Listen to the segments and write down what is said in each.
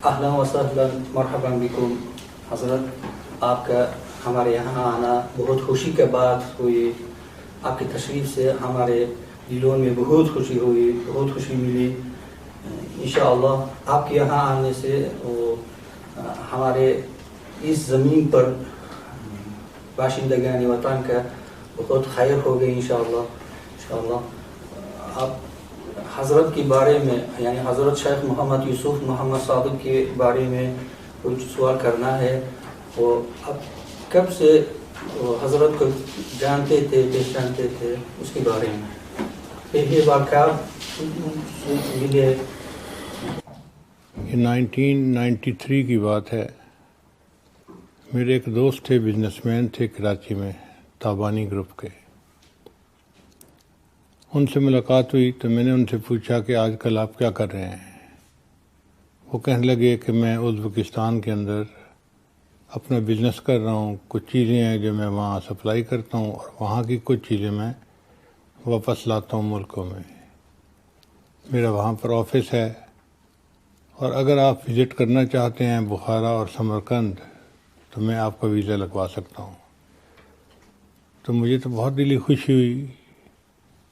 اہلا وسہلا مرحبا بکم حضرت، آپ کا ہمارے یہاں آنا بہت خوشی کا بات ہوئی. آپ کی تشریف سے ہمارے دلوں میں بہت خوشی ہوئی، بہت خوشی ملی. انشاءاللہ آپ کے یہاں آنے سے ہمارے اس زمین پر باشندگان وطن کا بہت خیر ہو گئی انشاءاللہ. آپ حضرت کے بارے میں یعنی حضرت شیخ محمد یوسف محمد صادق کے بارے میں کچھ سوال کرنا ہے. وہ اب کب سے حضرت کو جانتے تھے، پہچانتے تھے، اس کے بارے میں پہلی بار کب ملے؟ یہ 1993 کی بات ہے. میرے ایک دوست تھے، بزنس مین تھے کراچی میں، تابانی گروپ کے. ان سے ملاقات ہوئی تو میں نے ان سے پوچھا کہ آج کل آپ کیا کر رہے ہیں. وہ کہنے لگے کہ میں ازبکستان کے اندر اپنا بزنس کر رہا ہوں، کچھ چیزیں ہیں جو میں وہاں سپلائی کرتا ہوں اور وہاں کی کچھ چیزیں میں واپس لاتا ہوں ملکوں میں. میرا وہاں پر آفس ہے اور اگر آپ وزٹ کرنا چاہتے ہیں بخارا اور سمرقند تو میں آپ کا ویزا لگوا سکتا ہوں. تو مجھے تو بہت دلی خوشی ہوئی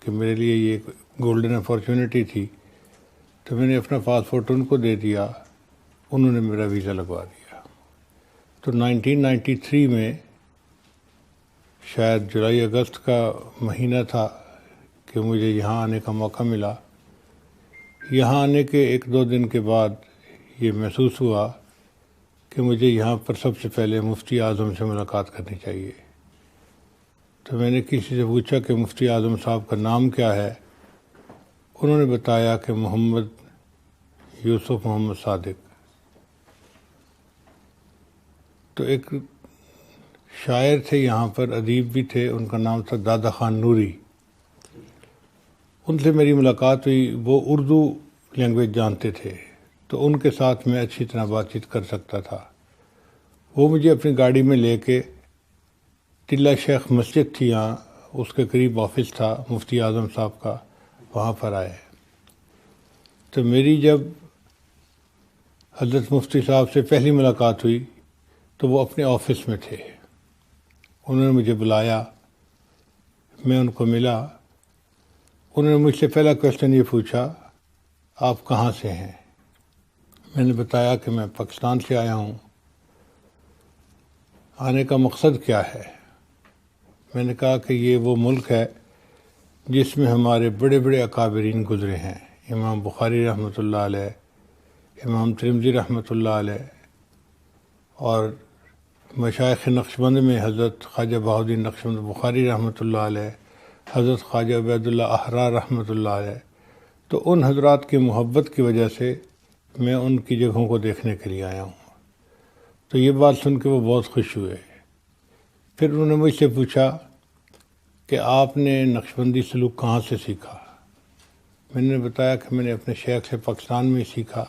کہ میرے لیے یہ گولڈن اپارچونیٹی تھی. تو میں نے اپنا پاسپورٹ ان کو دے دیا، انہوں نے میرا ویزا لگوا دیا. تو 1993 میں شاید جولائی اگست کا مہینہ تھا کہ مجھے یہاں آنے کا موقع ملا. یہاں آنے کے 1-2 دن کے بعد یہ محسوس ہوا کہ مجھے یہاں پر سب سے پہلے مفتی اعظم سے ملاقات کرنی چاہیے. تو میں نے کسی سے پوچھا کہ مفتی اعظم صاحب کا نام کیا ہے. انہوں نے بتایا کہ محمد یوسف محمد صادق. تو ایک شاعر تھے یہاں پر، ادیب بھی تھے، ان کا نام تھا دادا خان نوری. ان سے میری ملاقات ہوئی. وہ اردو لینگویج جانتے تھے تو ان کے ساتھ میں اچھی طرح بات چیت کر سکتا تھا. وہ مجھے اپنی گاڑی میں لے کے ٹلہ شیخ مسجد تھی یہاں، اس کے قریب آفس تھا مفتی اعظم صاحب کا، وہاں پر آئے. تو میری جب حضرت مفتی صاحب سے پہلی ملاقات ہوئی تو وہ اپنے آفس میں تھے. انہوں نے مجھے بلایا، میں ان کو ملا. انہوں نے مجھ سے پہلا کویشچن یہ پوچھا، آپ کہاں سے ہیں؟ میں نے بتایا کہ میں پاکستان سے آیا ہوں. آنے کا مقصد کیا ہے؟ میں نے کہا کہ یہ وہ ملک ہے جس میں ہمارے بڑے بڑے اکابرین گزرے ہیں، امام بخاری رحمۃ اللہ علیہ، امام ترمذی رحمۃ اللہ علیہ، اور مشائخ نقشبند میں حضرت خواجہ بہاؤالدین نقشبند بخاری رحمۃ اللہ علیہ، حضرت خواجہ عبید اللہ احرار رحمۃ اللہ علیہ. تو ان حضرات کی محبت کی وجہ سے میں ان کی جگہوں کو دیکھنے کے لیے آیا ہوں. تو یہ بات سن کے وہ بہت خوش ہوئے. پھر انہوں نے مجھ سے پوچھا کہ آپ نے نقشبندی سلوک کہاں سے سیکھا؟ میں نے بتایا کہ میں نے اپنے شیخ سے پاکستان میں سیکھا.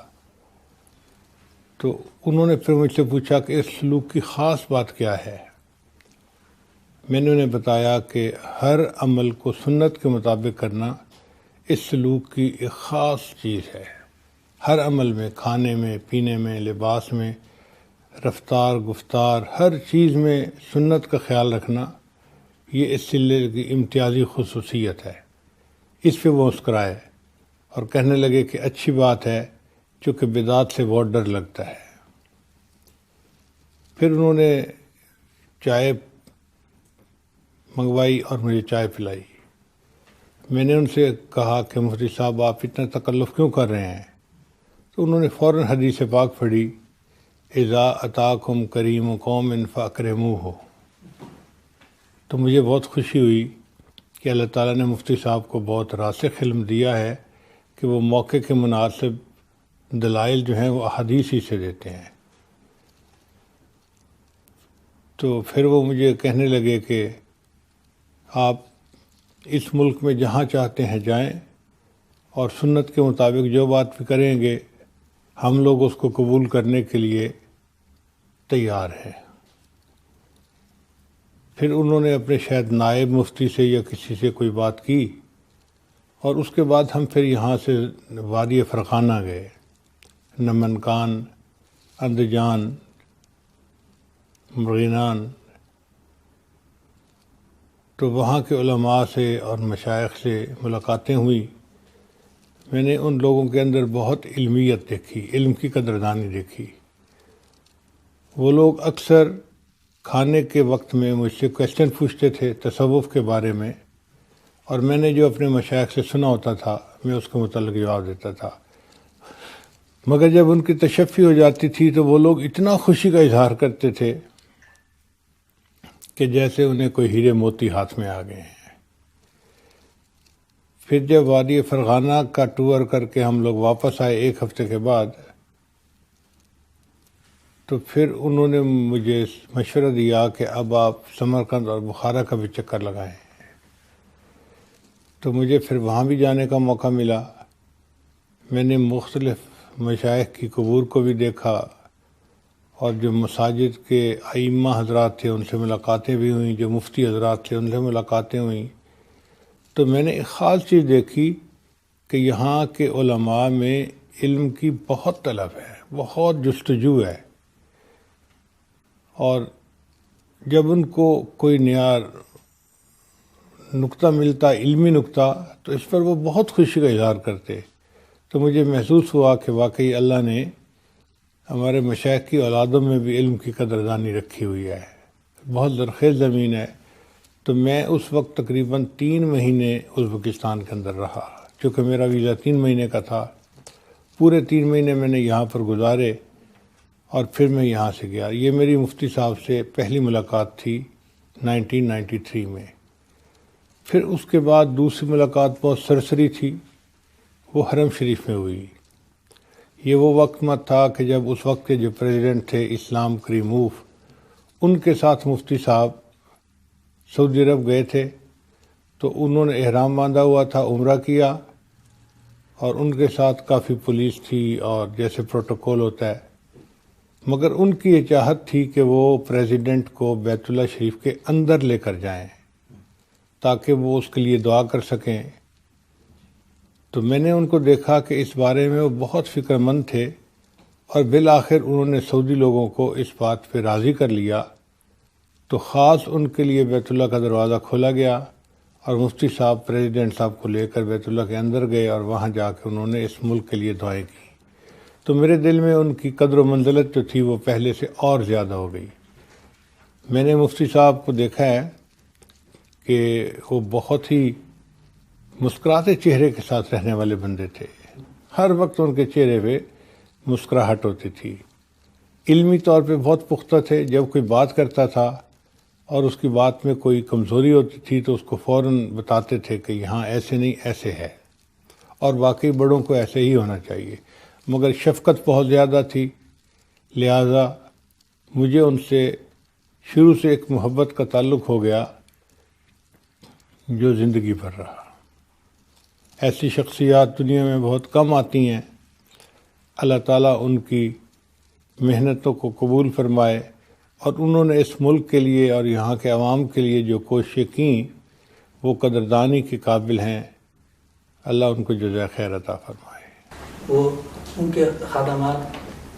تو انہوں نے پھر مجھ سے پوچھا کہ اس سلوک کی خاص بات کیا ہے؟ میں نے انہیں بتایا کہ ہر عمل کو سنت کے مطابق کرنا اس سلوک کی ایک خاص چیز ہے. ہر عمل میں، کھانے میں، پینے میں، لباس میں، رفتار، گفتار، ہر چیز میں سنت کا خیال رکھنا یہ اس سلے کی امتیازی خصوصیت ہے. اس پہ وہ مسکرائے اور کہنے لگے کہ اچھی بات ہے، چونکہ بدعات سے بہت ڈر لگتا ہے. پھر انہوں نے چائے منگوائی اور مجھے چائے پلائی. میں نے ان سے کہا کہ مفتی صاحب آپ اتنا تکلف کیوں کر رہے ہیں؟ تو انہوں نے فوراً حدیث پاک پڑھی، اذا اتاکم کریم قوم فاکرموہ. تو مجھے بہت خوشی ہوئی کہ اللہ تعالیٰ نے مفتی صاحب کو بہت راسخ علم دیا ہے کہ وہ موقع کے مناسب دلائل جو ہیں وہ احادیث ہی سے دیتے ہیں. تو پھر وہ مجھے کہنے لگے کہ آپ اس ملک میں جہاں چاہتے ہیں جائیں اور سنت کے مطابق جو بات بھی کریں گے ہم لوگ اس کو قبول کرنے کے لیے تیار ہیں. پھر انہوں نے اپنے شاید نائب مفتی سے یا کسی سے کوئی بات کی اور اس کے بعد ہم پھر یہاں سے وادی فرقانہ گئے، نمنکان اندجان، مرغینان، تو وہاں کے علماء سے اور مشائخ سے ملاقاتیں ہوئی. میں نے ان لوگوں کے اندر بہت علمیت دیکھی، علم کی قدردانی دیکھی. وہ لوگ اکثر کھانے کے وقت میں مجھ سے کویسچن پوچھتے تھے تصوف کے بارے میں، اور میں نے جو اپنے مشائخ سے سنا ہوتا تھا میں اس کے متعلق جواب دیتا تھا. مگر جب ان کی تشفی ہو جاتی تھی تو وہ لوگ اتنا خوشی کا اظہار کرتے تھے کہ جیسے انہیں کوئی ہیرے موتی ہاتھ میں آ گئے ہیں. پھر جب وادی فرغانہ کا ٹور کر کے ہم لوگ واپس آئے 1 ہفتے کے بعد، تو پھر انہوں نے مجھے مشورہ دیا کہ اب آپ سمرقند اور بخارا کا بھی چکر لگائیں. تو مجھے پھر وہاں بھی جانے کا موقع ملا. میں نے مختلف مشائخ کی قبور کو بھی دیکھا، اور جو مساجد کے ائمہ حضرات تھے ان سے ملاقاتیں بھی ہوئیں، جو مفتی حضرات تھے ان سے ملاقاتیں ہوئیں. تو میں نے ایک خاص چیز دیکھی کہ یہاں کے علماء میں علم کی بہت طلب ہے، بہت جستجو ہے، اور جب ان کو کوئی نیا نقطہ ملتا، علمی نقطہ، تو اس پر وہ بہت خوشی کا اظہار کرتے. تو مجھے محسوس ہوا کہ واقعی اللہ نے ہمارے مشائخ کی اولادوں میں بھی علم کی قدردانی رکھی ہوئی ہے. بہت زرخیز زمین ہے. تو میں اس وقت تقریباً 3 مہینے ازبکستان کے اندر رہا، چونکہ میرا ویزا 3 مہینے کا تھا. پورے 3 مہینے میں نے یہاں پر گزارے، اور پھر میں یہاں سے گیا. یہ میری مفتی صاحب سے پہلی ملاقات تھی 1993 میں. پھر اس کے بعد دوسری ملاقات بہت سرسری تھی، وہ حرم شریف میں ہوئی. یہ وہ وقت مت تھا کہ جب اس وقت کے جو پریزیڈنٹ تھے اسلام کریموف، ان کے ساتھ مفتی صاحب سعودی عرب گئے تھے. تو انہوں نے احرام باندھا ہوا تھا، عمرہ کیا، اور ان کے ساتھ کافی پولیس تھی اور جیسے پروٹوکول ہوتا ہے. مگر ان کی یہ چاہت تھی کہ وہ پریزیڈنٹ کو بیت اللہ شریف کے اندر لے کر جائیں تاکہ وہ اس کے لیے دعا کر سکیں. تو میں نے ان کو دیکھا کہ اس بارے میں وہ بہت فکر مند تھے، اور بالآخر انہوں نے سعودی لوگوں کو اس بات پہ راضی کر لیا. تو خاص ان کے لیے بیت اللہ کا دروازہ کھولا گیا، اور مفتی صاحب پریزیڈنٹ صاحب کو لے کر بیت اللہ کے اندر گئے، اور وہاں جا کے انہوں نے اس ملک کے لیے دعائیں کی. تو میرے دل میں ان کی قدر و منزلت جو تھی وہ پہلے سے اور زیادہ ہو گئی. میں نے مفتی صاحب کو دیکھا ہے کہ وہ بہت ہی مسکراتے چہرے کے ساتھ رہنے والے بندے تھے. ہر وقت ان کے چہرے پہ مسکراہٹ ہوتی تھی. علمی طور پہ بہت پختہ تھے. جب کوئی بات کرتا تھا اور اس کی بات میں کوئی کمزوری ہوتی تھی تو اس کو فوراً بتاتے تھے کہ یہاں ایسے نہیں، ایسے ہے، اور واقعی بڑوں کو ایسے ہی ہونا چاہیے. مگر شفقت بہت زیادہ تھی، لہذا مجھے ان سے شروع سے ایک محبت کا تعلق ہو گیا جو زندگی بھر رہا. ایسی شخصیات دنیا میں بہت کم آتی ہیں. اللہ تعالیٰ ان کی محنتوں کو قبول فرمائے، اور انہوں نے اس ملک کے لیے اور یہاں کے عوام کے لیے جو کوششیں کیں وہ قدردانی کے قابل ہیں. اللہ ان کو جزائے خیر عطا فرمائے. وہ ان کے خدمات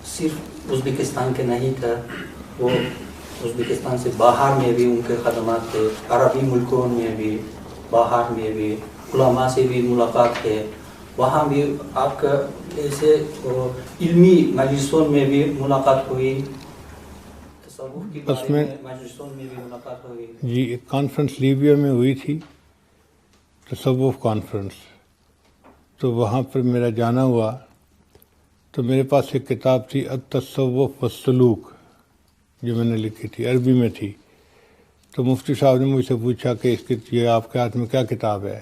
صرف ازبکستان کے نہیں تھا، وہ ازبکستان سے باہر میں بھی ان کے خدمات تھے، عربی ملکوں میں بھی، باہر میں بھی علماء سے بھی ملاقات ہے. وہاں بھی آپ کا ایسے علمی مجلسوں میں بھی ملاقات ہوئی، تصوف کی بارے میں مجلسوں میں بھی ملاقات ہوئی. جی، ایک کانفرنس لیبیا میں ہوئی تھی، تصوف کانفرنس. تو وہاں پر میرا جانا ہوا. تو میرے پاس ایک کتاب تھی التصوف والسلوک، جو میں نے لکھی تھی، عربی میں تھی. تو مفتی صاحب نے مجھ سے پوچھا کہ اس کی یہ آپ کے ہاتھ میں کیا کتاب ہے.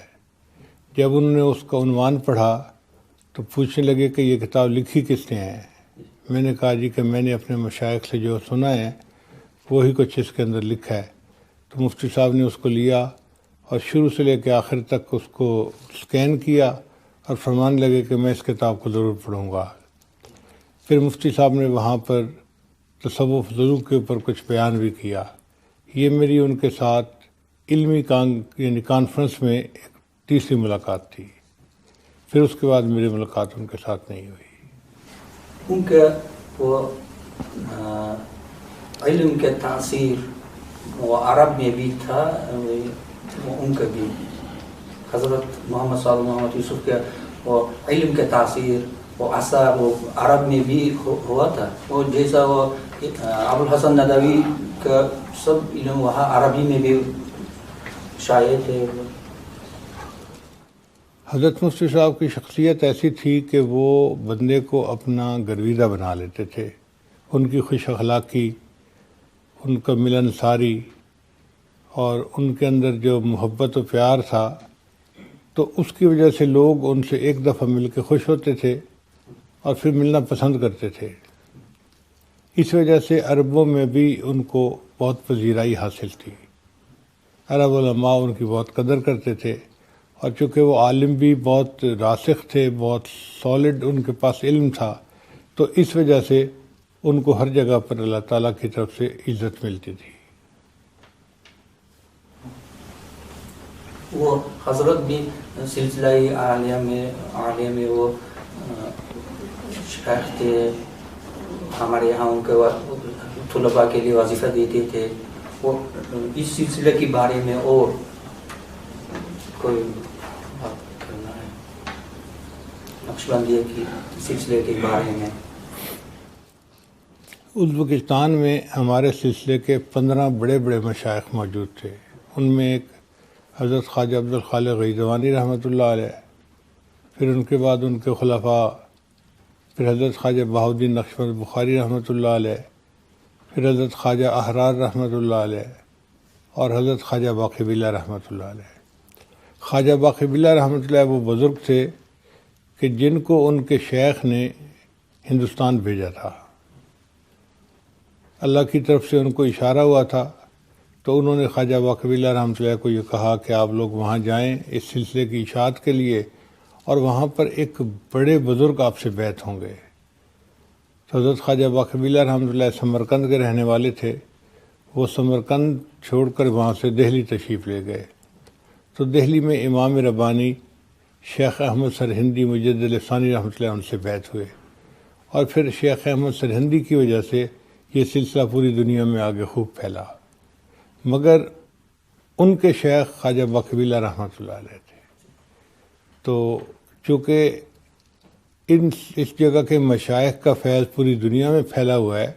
جب انہوں نے اس کا عنوان پڑھا تو پوچھنے لگے کہ یہ کتاب لکھی کس نے ہے. میں نے کہا جی کہ میں نے اپنے مشائخ سے جو سنا ہے وہی کچھ اس کے اندر لکھا ہے. تو مفتی صاحب نے اس کو لیا اور شروع سے لے کے آخر تک اس کو اسکین کیا اور فرمانے لگے کہ میں اس کتاب کو ضرور پڑھوں گا. پھر مفتی صاحب نے وہاں پر تصوف ضرور کے اوپر کچھ بیان بھی کیا. یہ میری ان کے ساتھ علمی یعنی کانفرنس میں ایک تیسری ملاقات تھی. پھر اس کے بعد میری ملاقات ان کے ساتھ نہیں ہوئی. ان کے وہ علم کا تاثیر وہ عرب میں بھی تھا، ان کا بھی حضرت محمد صلی اللہ محمد یوسف کا وہ علم کا تاثیر وہ اثر وہ عرب میں بھی ہوا تھا، وہ جیسا وہ ابوالحسن ندوی کا سب علم وہاں عربی میں بھی شائع تھے۔ حضرت مفتی صاحب کی شخصیت ایسی تھی کہ وہ بندے کو اپنا گرویدہ بنا لیتے تھے، ان کی خوش اخلاقی، ان کا ملنساری اور ان کے اندر جو محبت و پیار تھا، تو اس کی وجہ سے لوگ ان سے ایک دفعہ مل کے خوش ہوتے تھے اور پھر ملنا پسند کرتے تھے۔ اس وجہ سے عربوں میں بھی ان کو بہت پذیرائی حاصل تھی، عرب علماء ان کی بہت قدر کرتے تھے، اور چونکہ وہ عالم بھی بہت راسخ تھے، بہت سالڈ ان کے پاس علم تھا، تو اس وجہ سے ان کو ہر جگہ پر اللہ تعالیٰ کی طرف سے عزت ملتی تھی۔ وہ حضرت بھی سلسلہ عالیہ میں وہ شیخ تھے، ہمارے یہاں ان کے طلباء کے لیے وظیفہ دیتے تھے۔ وہ اس سلسلے کے بارے میں اور کوئی بات کرنا ہے نقشبندیہ کی سلسلے کے بارے میں؟ ازبکستان میں ہمارے سلسلے کے 15 بڑے بڑے مشائخ موجود تھے، ان میں ایک حضرت خواجہ عبدالخالق غیزوانی رحمۃ اللہ علیہ، پھر ان کے بعد ان کے خلفاء، پھر حضرت خواجہ بہاؤالدین نقشبند بخاری رحمۃ اللہ علیہ، پھر حضرت خواجہ احرار رحمۃ اللہ علیہ، اور حضرت خواجہ باقی باللہ رحمۃ اللہ علیہ۔ خواجہ باقی باللہ رحمۃ اللہ وہ بزرگ تھے کہ جن کو ان کے شیخ نے ہندوستان بھیجا تھا، اللہ کی طرف سے ان کو اشارہ ہوا تھا، تو انہوں نے خواجہ باقی باللہ رحمۃ اللہ کو یہ کہا کہ آپ لوگ وہاں جائیں اس سلسلے کی اشاعت کے لیے، اور وہاں پر ایک بڑے بزرگ آپ سے بیعت ہوں گے۔ تو حضرت خواجہ باقی باللہ رحمۃ اللہ سمرقند کے رہنے والے تھے، وہ سمرقند چھوڑ کر وہاں سے دہلی تشریف لے گئے، تو دہلی میں امام ربانی شیخ احمد سرہندی مجدد ثانی رحمۃ اللہ ان سے بیعت ہوئے، اور پھر شیخ احمد سرہندی کی وجہ سے یہ سلسلہ پوری دنیا میں آگے خوب پھیلا، مگر ان کے شیخ خواجہ باقی باللہ رحمۃ اللہ علیہ تھے۔ تو چونکہ اس جگہ کے مشائخ کا فیض پوری دنیا میں پھیلا ہوا ہے،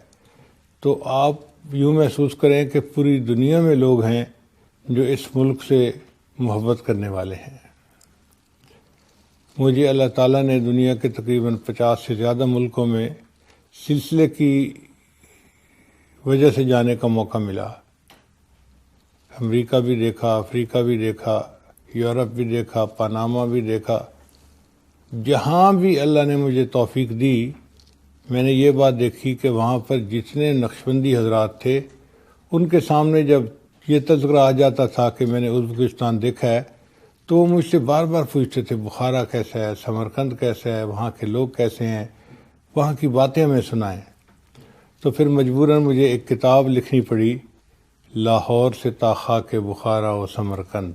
تو آپ یوں محسوس کریں کہ پوری دنیا میں لوگ ہیں جو اس ملک سے محبت کرنے والے ہیں۔ مجھے اللہ تعالیٰ نے دنیا کے تقریباً 50 سے زیادہ ملکوں میں سلسلے کی وجہ سے جانے کا موقع ملا، امریکہ بھی دیکھا، افریقہ بھی دیکھا، یورپ بھی دیکھا، پاناما بھی دیکھا۔ جہاں بھی اللہ نے مجھے توفیق دی، میں نے یہ بات دیکھی کہ وہاں پر جتنے نقشبندی حضرات تھے، ان کے سامنے جب یہ تذکرہ آ جاتا تھا کہ میں نے ازبکستان دیکھا ہے، تو وہ مجھ سے بار بار پوچھتے تھے بخارا کیسا ہے، سمرقند کیسا ہے، وہاں کے لوگ کیسے ہیں، وہاں کی باتیں ہمیں سنائیں۔ تو پھر مجبوراً مجھے ایک کتاب لکھنی پڑی، لاہور سے تا خاک بخارا و سمرقند۔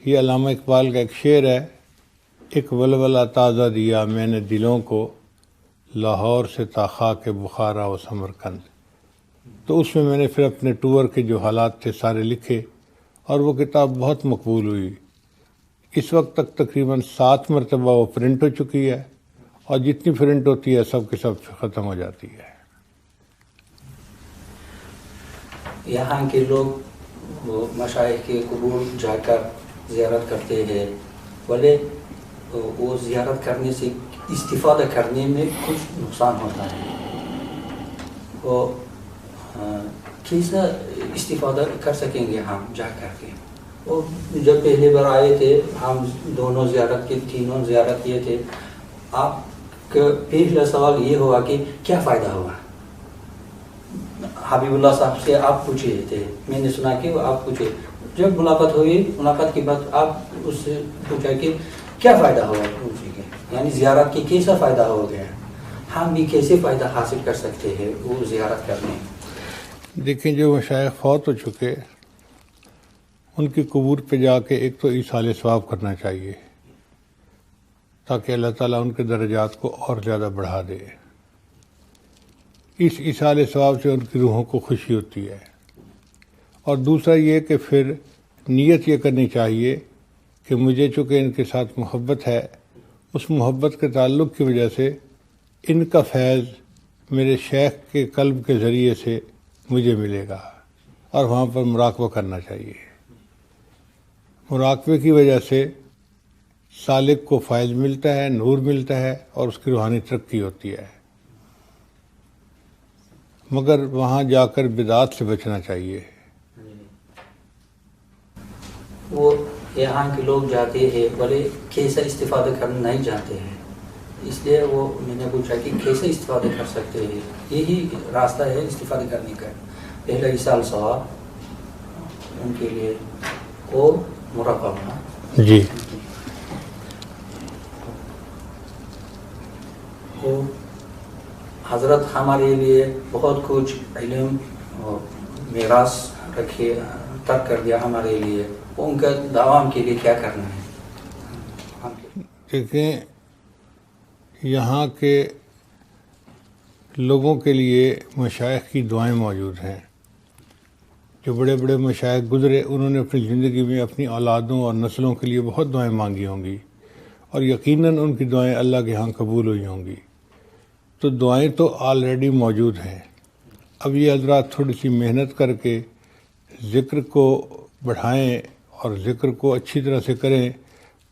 یہ علامہ اقبال کا ایک شعر ہے، ایک ولولہ تازہ دیا میں نے دلوں کو، لاہور سے تا خاک بخارا و سمرقند۔ تو اس میں نے پھر اپنے ٹور کے جو حالات تھے سارے لکھے، اور وہ کتاب بہت مقبول ہوئی۔ اس وقت تک تقریباً 7 مرتبہ وہ پرنٹ ہو چکی ہے، اور جتنی پرنٹ ہوتی ہے سب کے سب ختم ہو جاتی ہے۔ یہاں کے لوگ وہ مشائخ کے قبور جا کر زیارت کرتے ہیں، بولے وہ زیارت کرنے سے استفادہ کرنے میں کچھ نقصان ہوتا ہے، وہ کیسا استفادہ کر سکیں گے ہم جا کر کے؟ وہ جب پہلی بار آئے تھے ہم دونوں زیارت کے تینوں زیارت کیے تھے، آپ کا پہلا سوال یہ ہوا کہ کیا فائدہ ہوا؟ حبیب اللہ صاحب سے آپ پوچھے تھے، میں نے سنا کہ آپ پوچھے، جب ملاقات ہوئی، ملاقات کے بعد آپ اس سے پوچھا کہ کیا فائدہ ہوا اسی کے، یعنی زیارت کے کیسا فائدہ ہو گیا، ہم بھی کیسے فائدہ حاصل کر سکتے ہیں وہ زیارت کرنے؟ دیکھیں جو مشائخ فوت ہو چکے، ان کی قبور پہ جا کے ایک تو ایصال ثواب کرنا چاہیے، تاکہ اللہ تعالیٰ ان کے درجات کو اور زیادہ بڑھا دے۔ اس ایصال ثواب سے ان کی روحوں کو خوشی ہوتی ہے۔ اور دوسرا یہ کہ پھر نیت یہ کرنی چاہیے کہ مجھے چونکہ ان کے ساتھ محبت ہے، اس محبت کے تعلق کی وجہ سے ان کا فیض میرے شیخ کے قلب کے ذریعے سے مجھے ملے گا، اور وہاں پر مراقبہ کرنا چاہیے۔ مراقبے کی وجہ سے سالک کو فیض ملتا ہے، نور ملتا ہے، اور اس کی روحانی ترقی ہوتی ہے۔ مگر وہاں جا کر بدعات سے بچنا چاہیے۔ وہ یہاں کے لوگ جاتے ہیں بولے کیسا استفادہ کرنا نہیں جانتے ہیں، اس لیے وہ میں نے پوچھا کہ کیسے استفادہ کر سکتے ہیں۔ یہی راستہ ہے استفادہ کرنے کا، پہلا ایصال ثواب ان کے لیے اور مراقبہ۔ جی، وہ حضرت ہمارے لیے بہت کچھ علم اور میراث رکھے ترک کر دیا ہمارے لیے، ان کا دوام کے لیے کیا کرنا ہے؟ دیکھیں، یہاں کے لوگوں کے لیے مشائخ کی دعائیں موجود ہیں۔ جو بڑے بڑے مشائخ گزرے، انہوں نے اپنی زندگی میں اپنی اولادوں اور نسلوں کے لیے بہت دعائیں مانگی ہوں گی، اور یقیناً ان کی دعائیں اللہ کے ہاں قبول ہوئی ہوں گی۔ تو دعائیں تو آلریڈی موجود ہیں۔ اب یہ حضرات تھوڑی سی محنت کر کے ذکر کو بڑھائیں اور ذکر کو اچھی طرح سے کریں،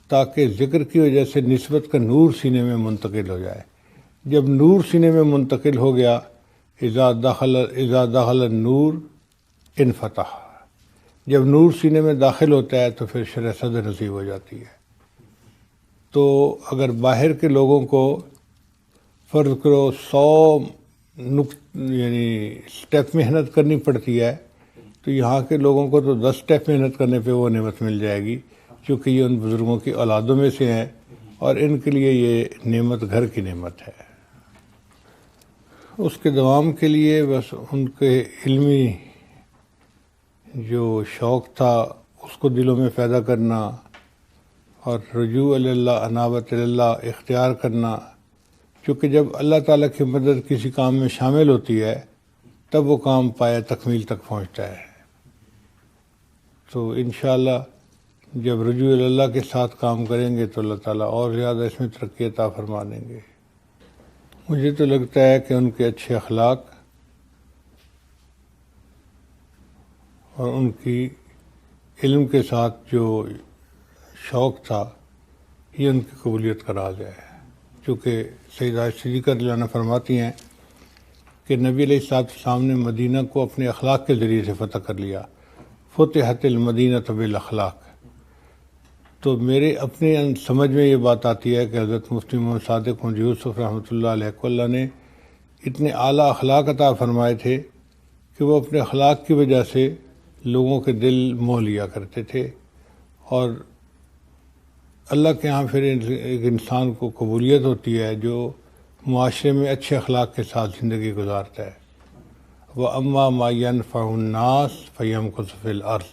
تاکہ ذکر کی وجہ سے نسبت کا نور سینے میں منتقل ہو جائے۔ جب نور سینے میں منتقل ہو گیا، اذا دخل النور انفتح، جب نور سینے میں داخل ہوتا ہے تو پھر شرح صدر نصیب ہو جاتی ہے۔ تو اگر باہر کے لوگوں کو فرض کرو 100 سٹیپ محنت کرنی پڑتی ہے، تو یہاں کے لوگوں کو تو 10 سٹیپ محنت کرنے پہ وہ نعمت مل جائے گی، کیونکہ یہ ان بزرگوں کی اولادوں میں سے ہیں، اور ان کے لیے یہ نعمت گھر کی نعمت ہے۔ اس کے دوام کے لیے بس ان کے علمی جو شوق تھا اس کو دلوں میں پیدا کرنا، اور رجوع اللہ، انابت اللہ اختیار کرنا، کیونکہ جب اللہ تعالیٰ کی مدد کسی کام میں شامل ہوتی ہے تب وہ کام پایہ تکمیل تک پہنچتا ہے۔ تو انشاءاللہ جب رجوع اللہ کے ساتھ کام کریں گے تو اللہ تعالیٰ اور زیادہ اس میں ترقی عطا فرما دیں گے۔ مجھے تو لگتا ہے کہ ان کے اچھے اخلاق اور ان کی علم کے ساتھ جو شوق تھا، یہ ان کی قبولیت کا راز ہے۔ چونکہ سیدہ صدیقہ رضی اللہ عنہا فرماتی ہیں کہ نبی علیہ السلام نے مدینہ کو اپنے اخلاق کے ذریعے سے فتح کر لیا، فتحت المدینہ بالاخلاق۔ تو میرے اپنے سمجھ میں یہ بات آتی ہے کہ حضرت مفتی محمد صادق محمد یوسف رحمۃ اللہ علیہ کو اللہ نے اتنے اعلیٰ اخلاق عطا فرمائے تھے کہ وہ اپنے اخلاق کی وجہ سے لوگوں کے دل موہ لیا کرتے تھے، اور اللہ کے ہاں پھر ایک انسان کو قبولیت ہوتی ہے جو معاشرے میں اچھے اخلاق کے ساتھ زندگی گزارتا ہے۔ وَأَمَّا مَا يَنْفَعُ النَّاسَ فَيَمْكُثُ فِي الْأَرْضِ،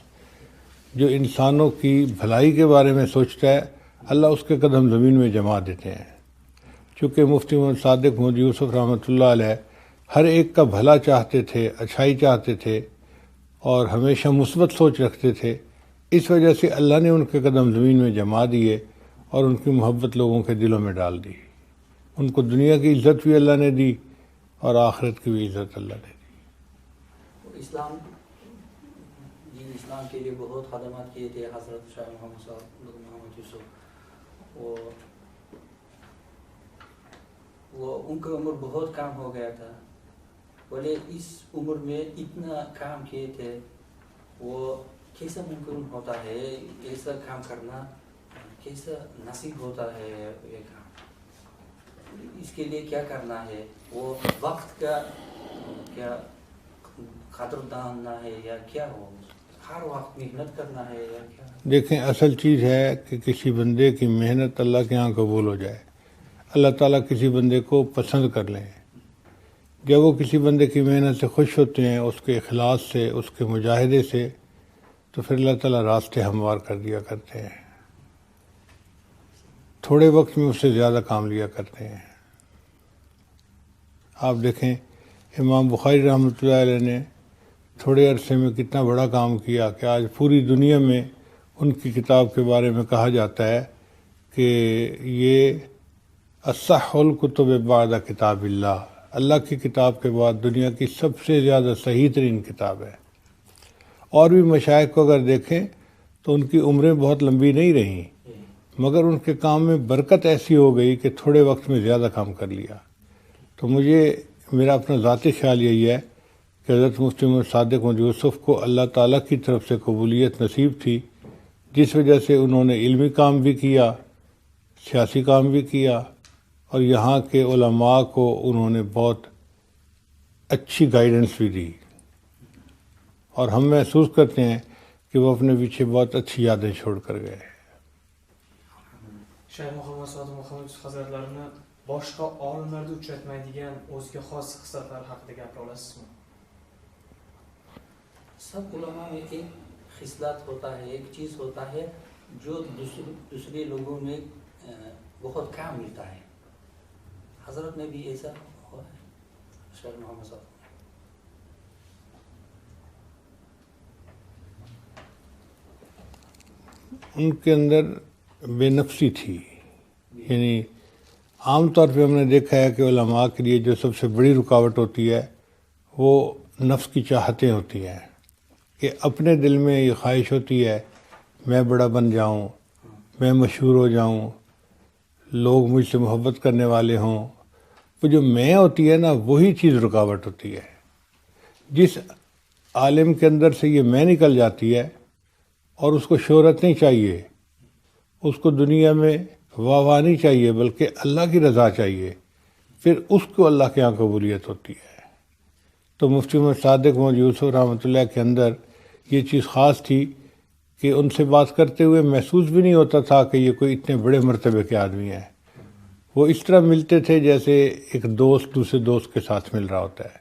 جو انسانوں کی بھلائی کے بارے میں سوچتا ہے، اللہ اس کے قدم زمین میں جما دیتے ہیں۔ چونکہ مفتی محمد صادق محمد یوسف رحمۃ اللہ علیہ ہر ایک کا بھلا چاہتے تھے، اچھائی چاہتے تھے، اور ہمیشہ مثبت سوچ رکھتے تھے، اس وجہ سے اللہ نے ان کے قدم زمین میں جما دیے اور ان کی محبت لوگوں کے دلوں میں ڈال دی۔ ان کو دنیا کی عزت بھی اللہ نے دی اور آخرت کی بھی عزت اللہ نے دی۔ اسلام کے لیے بہت خدمات کیے تھے حضرت شاہ محمد صاحب محمد یوسف۔ وہ ان کی عمر بہت کم ہو گیا تھا، بولے اس عمر میں اتنا کام کیے تھے، وہ کیسا ممکن ہوتا ہے ایسا کام کرنا، کیسا نصیب ہوتا ہے یہ کام؟ اس کے لیے کیا کرنا ہے؟ وہ وقت کا کیا قدردان ہے یا کیا ہو؟ ہر وقت محنت کرنا ہے یا کیا؟ دیکھیں، اصل چیز ہے کہ کسی بندے کی محنت اللہ کے ہاں قبول ہو جائے، اللہ تعالیٰ کسی بندے کو پسند کر لیں۔ جب وہ کسی بندے کی محنت سے خوش ہوتے ہیں، اس کے اخلاص سے، اس کے مجاہدے سے، تو پھر اللہ تعالیٰ راستے ہموار کر دیا کرتے ہیں، تھوڑے وقت میں اس سے زیادہ کام لیا کرتے ہیں۔ آپ دیکھیں، امام بخاری رحمۃ اللہ علیہ نے تھوڑے عرصے میں کتنا بڑا کام کیا کہ آج پوری دنیا میں ان کی کتاب کے بارے میں کہا جاتا ہے کہ یہ اصح الکتب بعد کتاب اللہ، اللہ کی کتاب کے بعد دنیا کی سب سے زیادہ صحیح ترین کتاب ہے۔ اور بھی مشائخ کو اگر دیکھیں تو ان کی عمریں بہت لمبی نہیں رہیں، مگر ان کے کام میں برکت ایسی ہو گئی کہ تھوڑے وقت میں زیادہ کام کر لیا۔ تو میرا اپنا ذاتی خیال یہی ہے کہ حضرت مفتی محمد صادق محمد یوسف کو اللہ تعالیٰ کی طرف سے قبولیت نصیب تھی، جس وجہ سے انہوں نے علمی کام بھی کیا، سیاسی کام بھی کیا، اور یہاں کے علماء کو انہوں نے بہت اچھی گائیڈنس بھی دی، اور ہم محسوس کرتے ہیں کہ وہ اپنے پیچھے بہت اچھی یادیں چھوڑ کر گئے۔ Shayx Muhammad Sodiq Muhammad Yusuf hazratlarini boshqa olimlarda uchratmaydigan o'ziga xos xislatlari haqida gapira olasizmi? سب علماء میں ایک خصلت ہوتا ہے، ایک چیز ہوتا ہے جو دوسرے لوگوں میں بہت کم ملتا ہے۔ حضرت میں بھی ایسا ہوا ہے، شیخ محمد صاحب۔ ان کے اندر بے نفسی تھی، یعنی عام طور پہ ہم نے دیکھا ہے کہ علماء کے لیے جو سب سے بڑی رکاوٹ ہوتی ہے وہ نفس کی چاہتیں ہوتی ہیں، کہ اپنے دل میں یہ خواہش ہوتی ہے میں بڑا بن جاؤں، میں مشہور ہو جاؤں، لوگ مجھ سے محبت کرنے والے ہوں۔ وہ جو میں ہوتی ہے نا، وہی چیز رکاوٹ ہوتی ہے۔ جس عالم کے اندر سے یہ میں نکل جاتی ہے اور اس کو شہرت نہیں چاہیے، اس کو دنیا میں واہ نہیں چاہیے، بلکہ اللہ کی رضا چاہیے، پھر اس کو اللہ کے یہاں قبولیت ہوتی ہے۔ تو مفتی محمد صادق محمد یوسف رحمۃ اللہ کے اندر یہ چیز خاص تھی کہ ان سے بات کرتے ہوئے محسوس بھی نہیں ہوتا تھا کہ یہ کوئی اتنے بڑے مرتبے کے آدمی ہیں۔ وہ اس طرح ملتے تھے جیسے ایک دوست دوسرے دوست کے ساتھ مل رہا ہوتا ہے۔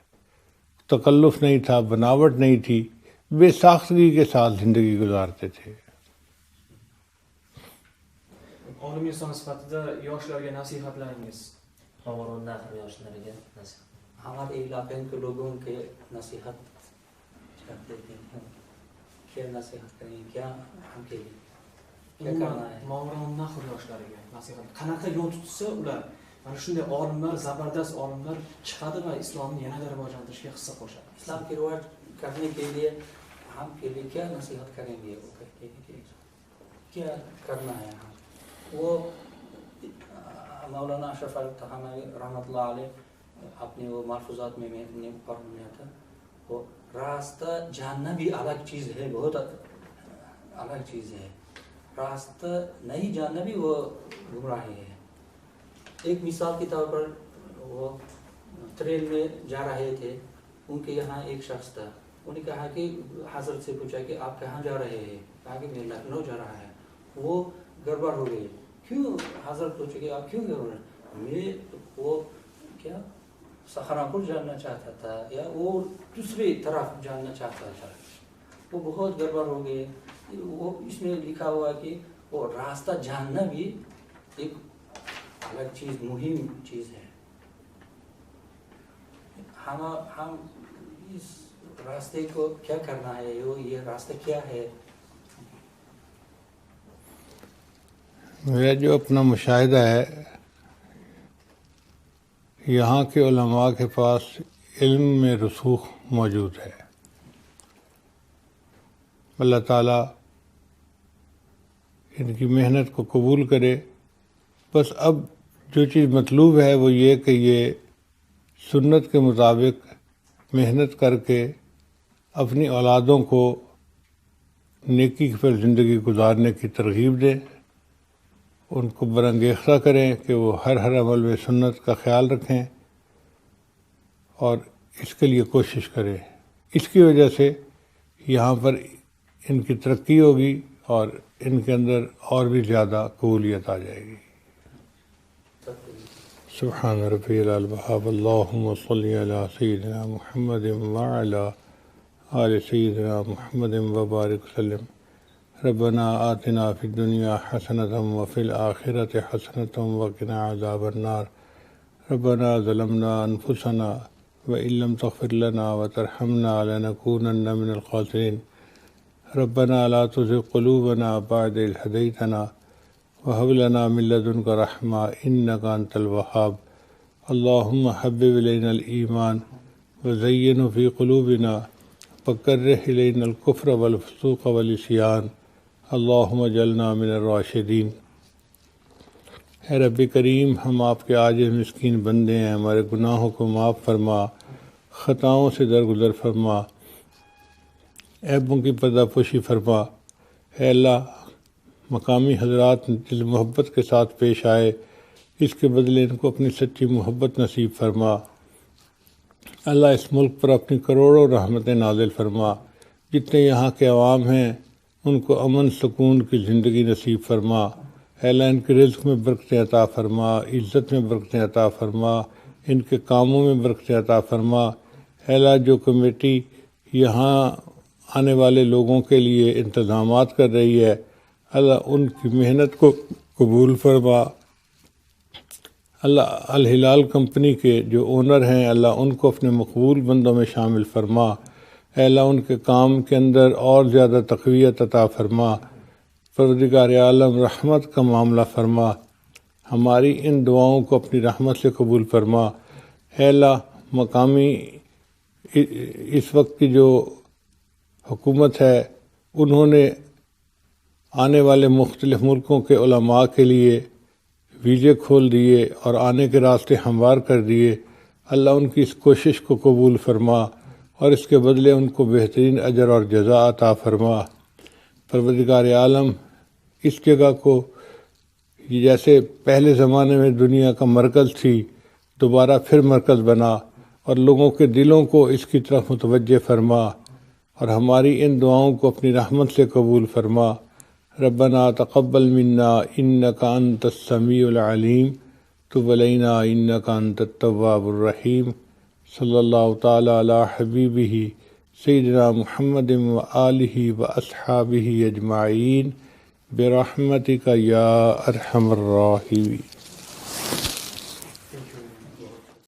تکلف نہیں تھا، بناوٹ نہیں تھی، بے ساختگی کے ساتھ زندگی گزارتے تھے۔ Olim inson sifatida yoshlarga nasihatlaringiz? ہمارے علاقے کے لوگوں کے نصیحت چاہتے ہیں، کیا نصیحت کریں، کیا ہم کے لیے کیا کرنا ہے؟ Movaron Nahr yoshlariga nasihat. Qanaqa yo'l tutsa ular mana shunday olimlar, zabardast olimlar chiqadi va islomni yanada rivojlantirishga hissa qo'shadi. اسلام کی رواج کرنے کے لیے ہم کے لیے کیا نصیحت کریں گے، وہ کہتے ہیں کہ کیا کرنا ہے ہم۔ وہ مولانا اشرف علی تھانوی رحمۃ اللہ علیہ اپنے وہ محفوظات میں نے پڑھا تھا، وہ راستہ جاننا بھی الگ چیز ہے، بہت الگ چیز ہے۔ راستہ نہیں جاننا بھی وہ گمراہی ہے۔ ایک مثال کے طور پر وہ ٹرین میں جا رہے تھے، ان کے یہاں ایک شخص تھا، انہوں نے کہا کہ حضرت سے پوچھا کہ آپ کہاں جا رہے ہیں؟ کہا کہ میں لکھنؤ جا رہا ہے۔ وہ گڑبڑ ہو گئی، کیوں؟ حضرت پوچھے کہ آپ کیوں گڑبڑ؟ میں وہ کیا سہارنپور جاننا چاہتا تھا یا وہ دوسری طرف جاننا چاہتا تھا۔ وہ بہت گڑبڑ ہو گئے۔ وہ اس میں لکھا ہوا کہ وہ راستہ جاننا بھی ایک الگ چیز، مہم چیز ہے۔ ہم اس راستے کو کیا کرنا ہے، یہ راستہ کیا ہے؟ میرا جو اپنا مشاہدہ ہے، یہاں کے علماء کے پاس علم میں رسوخ موجود ہے۔ اللہ تعالیٰ ان کی محنت کو قبول کرے۔ بس اب جو چیز مطلوب ہے وہ یہ کہ یہ سنت کے مطابق محنت کر کے اپنی اولادوں کو نیکی پر زندگی گزارنے کی ترغیب دیں، ان کو برانگیختہ کریں کہ وہ ہر عمل میں سنت کا خیال رکھیں اور اس کے لیے کوشش کریں۔ اس کی وجہ سے یہاں پر ان کی ترقی ہوگی اور ان کے اندر اور بھی زیادہ قبولیت آ جائے گی۔ سبحان ربی العلیٰ، اللہم صلی علی سیدنا محمد وعلی آل سیدنا محمد وبارک وسلم۔ ربنا آتنا فی الدنیا حسنۃ وفی الآخرۃ حسنۃ وقنا عذاب النار۔ ربنا ظلمنا انفسنا وإن لم تغفر لنا وترحمنا لنكونن من الخاسرين ربنا لا تزغ قلوبنا بعد إذ هديتنا وهب لنا من لدنك رحمة إنك أنت الوهاب اللهم حبب إلينا الإيمان وزينه في قلوبنا وكره إلينا الكفر والفسوق والعصيان اللهم اجعلنا من الراشدين۔ اے رب کریم، ہم آپ کے عاجز مسکین بندے ہیں، ہمارے گناہوں کو معاف فرما، خطاؤں سے درگزر فرما، عیبوں کی پردہ پوشی فرما۔ اے اللہ، مقامی حضرات جس محبت کے ساتھ پیش آئے، اس کے بدلے ان کو اپنی سچی محبت نصیب فرما۔ اللہ، اس ملک پر اپنی کروڑوں رحمتیں نازل فرما۔ جتنے یہاں کے عوام ہیں ان کو امن سکون کی زندگی نصیب فرما۔ اے اللہ، ان کے رزق میں برکتیں عطا فرما، عزت میں برکتیں عطا فرما، ان کے کاموں میں برکتیں عطا فرما۔ اے اللہ، جو کمیٹی یہاں آنے والے لوگوں کے لیے انتظامات کر رہی ہے، اللہ ان کی محنت کو قبول فرما۔ اللہ، الہلال کمپنی کے جو اونر ہیں، اللہ ان کو اپنے مقبول بندوں میں شامل فرما۔ اے اللہ، ان کے کام کے اندر اور زیادہ تقویت عطا فرما۔ پروردگار عالم، رحمت کا معاملہ فرما، ہماری ان دعاؤں کو اپنی رحمت سے قبول فرما۔ اے اللہ، مقامی اس وقت کی جو حکومت ہے، انہوں نے آنے والے مختلف ملکوں کے علماء کے لیے ویزے کھول دیے اور آنے کے راستے ہموار کر دیے۔ اللہ، ان کی اس کوشش کو قبول فرما اور اس کے بدلے ان کو بہترین اجر اور جزا عطا فرما۔ پروردگار عالم، اس جگہ کو جیسے پہلے زمانے میں دنیا کا مرکز تھی، دوبارہ پھر مرکز بنا اور لوگوں کے دلوں کو اس کی طرف متوجہ فرما اور ہماری ان دعاؤں کو اپنی رحمت سے قبول فرما۔ ربنا تقبل منا انک انت السمیع العلیم تب علینا انک انت التواب الرحیم۔ صلی اللہ تعالی علی حبیبہ سیدنا محمد وآلہ واصحابہ اجمعین برحمتک یا ارحم الراحمین۔